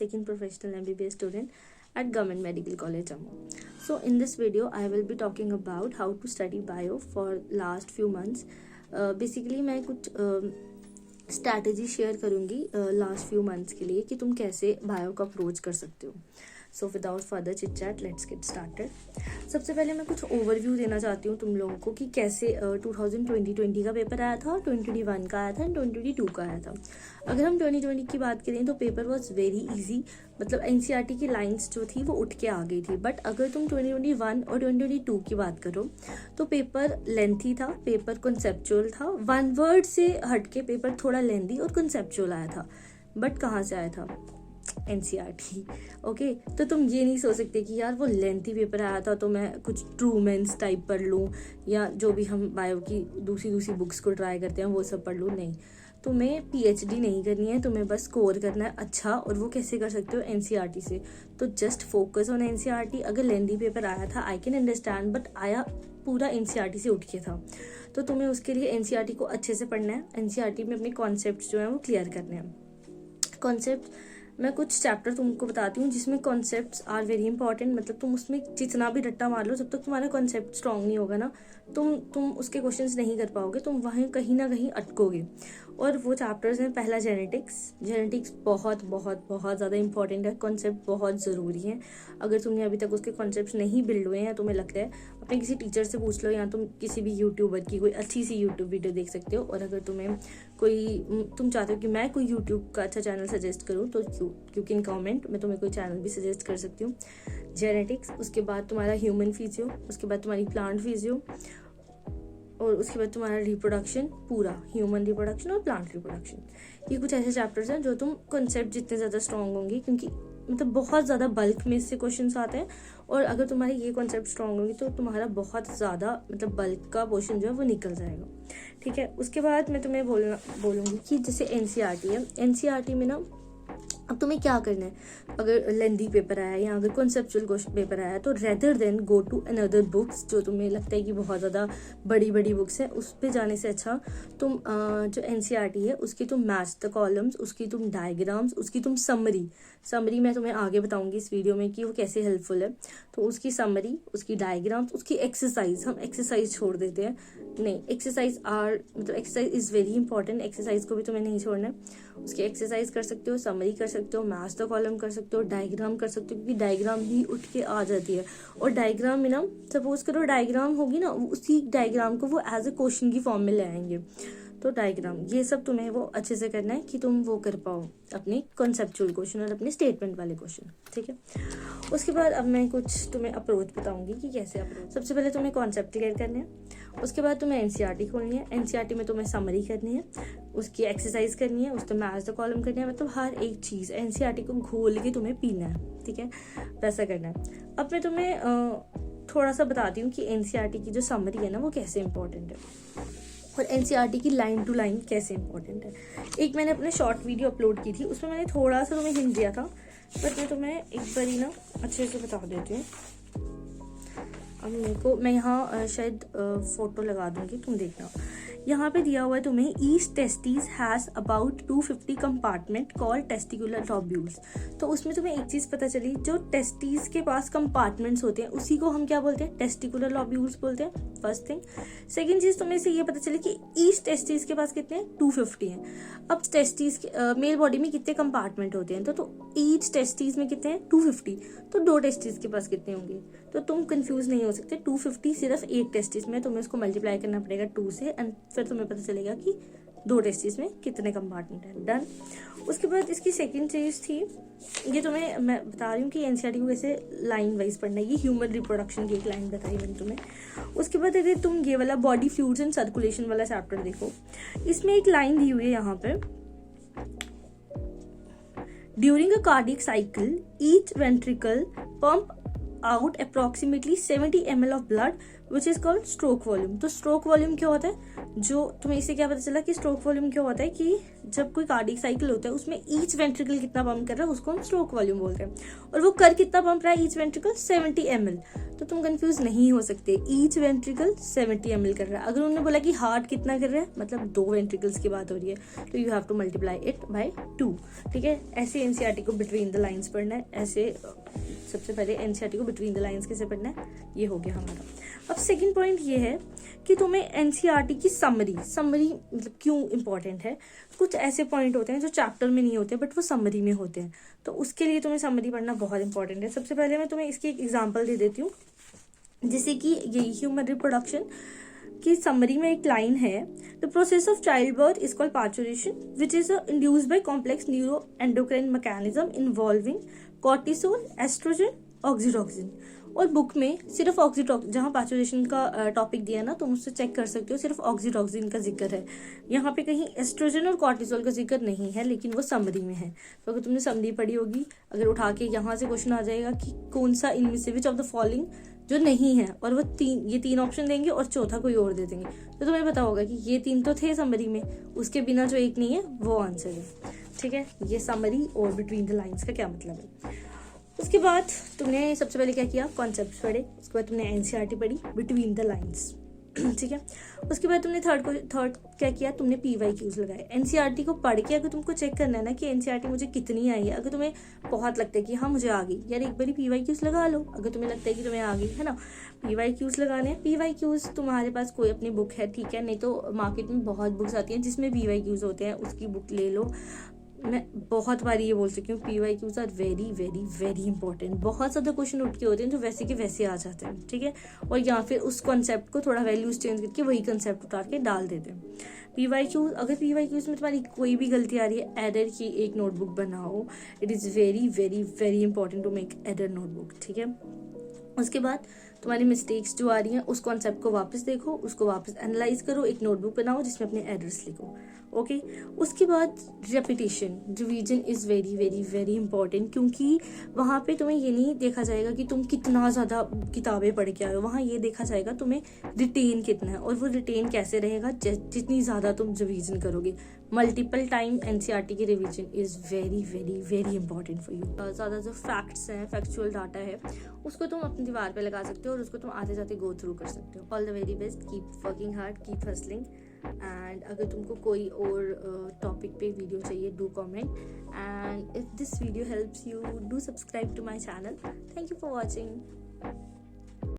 second professional MBBS student at Government Medical College Jammu. So in this video I will be talking about how to study bio for last few months. Basically मैं कुछ strategy share करूँगी last few months के लिए कि तुम कैसे bio को approach कर सकते हो. So without further chit chat let's get started. सबसे पहले मैं कुछ ओवरव्यू देना चाहती हूँ तुम लोगों को कि कैसे 2020 का पेपर आया था, 2021 का आया था एंड 2022 का आया था. अगर हम 2020 की बात करें तो पेपर वॉज वेरी इजी, मतलब एनसीईआरटी की लाइंस जो थी वो उठ के आ गई थी. बट अगर तुम 2021 और 2022 की बात करो तो पेपर लेंथी था, पेपर कंसेप्चुअल था. वन वर्ड से हट के पेपर थोड़ा लेंथी और कंसेप्चुअल आया था. बट कहाँ से आया था? एनसीईआरटी. ओके, तो तुम ये नहीं सोच सकते कि यार वो लेंथी पेपर आया था तो मैं कुछ ट्रूमेंस टाइप पढ़ लूँ या जो भी हम बायो की दूसरी बुक्स को ट्राई करते हैं वो सब पढ़ लूँ. नहीं, तुम्हें पीएचडी नहीं करनी है, तुम्हें बस स्कोर करना है अच्छा. और वो कैसे कर सकते हो? एनसीईआरटी से. तो जस्ट फोकस ऑन एनसीईआरटी. अगर लेंथी पेपर आया था आई कैन अंडरस्टैंड, बट आया पूरा एनसीईआरटी से उठ के था, तो तुम्हें उसके लिए एनसीईआरटी को अच्छे से पढ़ना है. एनसीईआरटी में अपने कॉन्सेप्ट जो है वो क्लियर करने हैं. कॉन्सेप्ट मैं कुछ चैप्टर तुमको बताती हूँ जिसमें कॉन्सेप्ट्स आर वेरी इंपॉर्टेंट. मतलब तुम उसमें जितना भी रट्टा मार लो, जब तक तुम्हारा कॉन्सेप्ट स्ट्रांग नहीं होगा ना, तुम उसके क्वेश्चंस नहीं कर पाओगे, तुम वहीं कहीं ना कहीं अटकोगे. और वो चैप्टर्स हैं, पहला जेनेटिक्स बहुत बहुत बहुत ज़्यादा इंपॉर्टेंट है. कॉन्सेप्ट बहुत ज़रूरी है. अगर तुमने अभी तक उसके कॉन्सेप्ट नहीं बिल्ड हुए हैं या तुम्हें लगता है, अपने किसी टीचर से पूछ लो या तुम किसी भी यूट्यूबर की कोई अच्छी सी यूट्यूब वीडियो देख सकते हो. और अगर तुम चाहते हो कि मैं कोई यूट्यूब का अच्छा चैनल सजेस्ट करूँ तो यू कैन कमेंट, मैं तुम्हें कोई चैनल भी सजेस्ट कर सकती हूँ. जेनेटिक्स, उसके बाद तुम्हारा ह्यूमन फिजियो, उसके बाद तुम्हारी प्लांट फिजियो, और उसके बाद तुम्हारा रिप्रोडक्शन, पूरा ह्यूमन रिप्रोडक्शन और प्लांट रिप्रोडक्शन. ये कुछ ऐसे चैप्टर्स हैं जो तुम कॉन्सेप्ट जितने ज़्यादा स्ट्रॉन्ग होंगे, क्योंकि मतलब बहुत ज़्यादा बल्क में इससे क्वेश्चंस आते हैं, और अगर तुम्हारे ये कॉन्सेप्ट स्ट्रॉन्ग होंगे तो तुम्हारा बहुत ज़्यादा मतलब बल्क का पोर्शन जो है वो निकल जाएगा. ठीक है. उसके बाद मैं तुम्हें बोलूँगी कि जैसे एनसीईआरटी है, एनसीईआरटी में ना अब तुम्हें क्या करना है. अगर लेंथी पेपर आया या अगर कॉन्सेप्चुअल क्वेश्चन पेपर आया तो rather than go to another books जो तुम्हें लगता है कि बहुत ज़्यादा बड़ी बुक्स हैं, उस पे जाने से अच्छा तुम जो एनसीईआरटी है उसकी तुम मैच द कॉलम्स, उसकी तुम डायग्राम्स, उसकी तुम समरी मैं तुम्हें आगे बताऊंगी इस वीडियो में कि वो कैसे हेल्पफुल है. तो उसकी समरी, उसकी डायग्राम्स, उसकी एक्सरसाइज. हम एक्सरसाइज छोड़ देते हैं. नहीं, exercise is very important. Exercise को भी तुम्हें नहीं छोड़ना है. उसकी एक्सरसाइज कर सकते हो, समरी कर सकते हो, मैच द कॉलम कर सकते हो, डायग्राम कर सकते हो, क्योंकि डायग्राम ही उठ के आ जाती है. और डायग्राम में ना, सपोज करो डायग्राम होगी ना, उसी डायग्राम को वो एज ए क्वेश्चन की फॉर्म में ले आएंगे. तो डायग्राम, ये सब तुम्हें वो अच्छे से करना है कि तुम वो कर पाओ अपने कॉन्सेप्चुअल क्वेश्चन और अपने स्टेटमेंट वाले क्वेश्चन. ठीक है. उसके बाद अब मैं कुछ तुम्हें अप्रोच बताऊंगी कि कैसे अप्रोच. सबसे पहले तुम्हें कॉन्सेप्ट क्लियर करने हैं, उसके बाद तुम्हें एनसीईआरटी खोलनी है, एनसीईआरटी में तुम्हें समरी करनी है, उसकी एक्सरसाइज करनी है, उसको मैच द कॉलम करनी है. मतलब हर एक चीज़ एनसीईआरटी को घोल के तुम्हें पीना है. ठीक है, वैसा करना है. अब मैं तुम्हें थोड़ा सा बताती हूँ कि एनसीईआरटी की जो समरी है ना वो कैसे इंपॉर्टेंट है और एनसीईआरटी की लाइन टू लाइन कैसे इंपॉर्टेंट है. एक मैंने अपने शॉर्ट वीडियो अपलोड की थी, उसमें मैंने थोड़ा सा तुम्हें हिंट दिया था, बट मैं तुम्हें एक बार ही ना अच्छे से बता देती हूँ. अब मैं यहाँ शायद फोटो लगा दूंगी, तुम देखना. यहाँ पे दिया हुआ है तुम्हें, each testis has about 250 compartment called testicular lobules. तो उसमें तुम्हें एक चीज़ पता चली, जो टेस्टिस के पास कंपार्टमेंट्स होते हैं उसी को हम क्या बोलते हैं? टेस्टिकुलर लॉब्यूल्स बोलते हैं. First thing. सेकंड चीज़ तुम्हें से ये पता चली कि ईच टेस्टिस के पास कितने हैं? 250 हैं. अब टेस्टिस के मेल बॉडी में कितने कंपार्टमेंट होते हैं? तो ईच टेस्टिस में कितने हैं? 250. तो 2 टेस्टिस के पास कितने होंगे? तो तुम कंफ्यूज नहीं हो सकते. 250 सिर्फ एक टेस्टिस में, तुम्हें उसको मल्टीप्लाई करना पड़ेगा 2 से, एंड फिर तुम्हें पता चलेगा कि 2 टेस्टिस में कितने कंपार्टमेंट हैं. डन. उसके बाद इसकी सेकंड चीज़ थी, ये तुम्हें मैं बता रही हूँ कि एनसीईआरटी को कैसे लाइन वाइज पढ़ना है. ये ह्यूमन रिप्रोडक्शन की एक लाइन बताई मैंने तुम्हें. उसके बाद अगर तुम ये वाला बॉडी फ्लूइड्स एंड सर्कुलेशन वाला चैप्टर देखो, इसमें एक लाइन दी हुई है यहाँ पे, during a cardiac cycle each ventricle pump out approximately 70 ml of blood which is called stroke volume. तो stroke volume क्या होता है? जो तुम्हें इससे क्या पता चला कि stroke volume क्या होता है कि जब कोई कार्डियक साइकिल होता है उसमें ईच वेंट्रिकल कितना पंप कर रहा है उसको हम स्ट्रोक वॉल्यूम बोलते हैं. और वो कर कितना पंप रहा है ईच वेंट्रिकल? 70 ml. तो तो तुम कंफ्यूज नहीं हो सकते। ईच वेंट्रिकल 70 ml कर रहा है। अगर उन्होंने बोला कि हार्ट कितना कर रहा है, मतलब 2 वेंट्रिकल्स की बात हो रही है, तो you have to multiply it by 2। ठीक है, ऐसे एनसीईआरटी को बिटवीन द लाइंस पढ़ना है। ऐसे सबसे पहले एनसीईआरटी को बिटवीन द लाइंस कैसे पढ़ना है, ये हो गया हमारा। अब सेकंड पॉइंट ये है कि तुम्हें एनसीईआरटी की समरी मतलब क्यों इंपॉर्टेंट है। कुछ ऐसे पॉइंट होते हैं जो चैप्टर में नहीं होते बट वो समरी में होते हैं, तो उसके लिए तुम्हें समरी पढ़ना बहुत इंपॉर्टेंट है। सबसे पहले मैं तुम्हें इसकी एक एग्जांपल दे देती हूँ, जैसे कि यही ह्यूमन रिप्रोडक्शन की समरी में एक लाइन है, the process of child birth is called parturition which is induced by complex neuro endocrine mechanism involving cortisol, estrogen, oxytocin. और बुक में सिर्फ ऑक्सीटोसिन, जहाँ पार्चुरेशन का टॉपिक दिया ना, तुम उससे चेक कर सकते हो, सिर्फ ऑक्सीटोसिन का जिक्र है। यहाँ पे कहीं एस्ट्रोजन और कॉर्टिसोल का जिक्र नहीं है, लेकिन वो समरी में है। तो अगर तुमने समरी पढ़ी होगी, अगर उठा के यहाँ से क्वेश्चन आ जाएगा कि कौन सा इनमें से विच ऑफ द फॉलोइंग जो नहीं है, और वो ये तीन ऑप्शन देंगे और चौथा कोई और दे देंगे, तो तुम्हें पता होगा कि ये 3 तो थे समरी में, उसके बिना जो एक नहीं है वो आंसर है। ठीक है, ये समरी और बिटवीन द लाइंस का क्या मतलब है। उसके बाद तुमने सबसे पहले क्या किया, कॉन्सेप्ट्स पढ़े। उसके बाद तुमने एनसीईआरटी पढ़ी बिटवीन द लाइंस। ठीक है, उसके बाद तुमने थर्ड क्या किया, तुमने पीवाईक्यूज लगाए। एनसीईआरटी को पढ़ के अगर तुमको चेक करना है ना कि एनसीईआरटी मुझे कितनी आई है, अगर तुम्हें बहुत लगता है कि हाँ मुझे आ गई, यार एक बारी पीवाईक्यूज लगा लो। अगर तुम्हें लगता है कि तुम्हें आ गई है ना, पीवाईक्यूज लगाने हैं। पीवाईक्यूज तुम्हारे पास कोई अपनी बुक है, ठीक है, नहीं तो मार्केट में बहुत बुक्स आती हैं जिसमें पीवाईक्यूज होते हैं, उसकी बुक ले लो। मैं बहुत बार ये बोल चुकी हूँ, PYQs are very very very important. बहुत ज़्यादा क्वेश्चन उठ के होते हैं जो वैसे के वैसे आ जाते हैं। ठीक है, और या फिर उस कॉन्सेप्ट को थोड़ा वैल्यूज चेंज करके वही कॉन्सेप्ट उतार के डाल देते हैं। पीवाईक्यूज, अगर पीवाईक्यूज में तुम्हारी कोई भी गलती आ रही है, एरर की एक नोटबुक बनाओ। It is very very very important to make error notebook. ठीक है, उसके बाद तुम्हारी मिस्टेक्स जो आ रही हैं उस कॉन्सेप्ट को वापस देखो, उसको वापस एनालाइज करो, एक नोटबुक बनाओ जिसमें अपने एरर्स लिखो। ओके, उसके बाद repetition, revision is very very very important, क्योंकि वहाँ पे तुम्हें ये नहीं देखा जाएगा कि तुम कितना ज़्यादा किताबें पढ़ के आए हो, वहाँ ये देखा जाएगा तुम्हें रिटेन कितना है, और वो रिटेन कैसे रहेगा, जितनी ज़्यादा तुम रिवीजन करोगे। मल्टीपल टाइम एनसीईआरटी की revision is very very very important for you. ज़्यादा जो फैक्ट्स हैं, फैक्चुअल डाटा है, उसको तुम अपनी दीवार पे लगा सकते हो और उसको तुम आते जाते गो थ्रू कर सकते हो। All the very best, keep working hard, keep hustling. And अगर तुमको कोई और टॉपिक पे वीडियो चाहिए, do comment, and if this video helps you, do subscribe to my channel. Thank you for watching.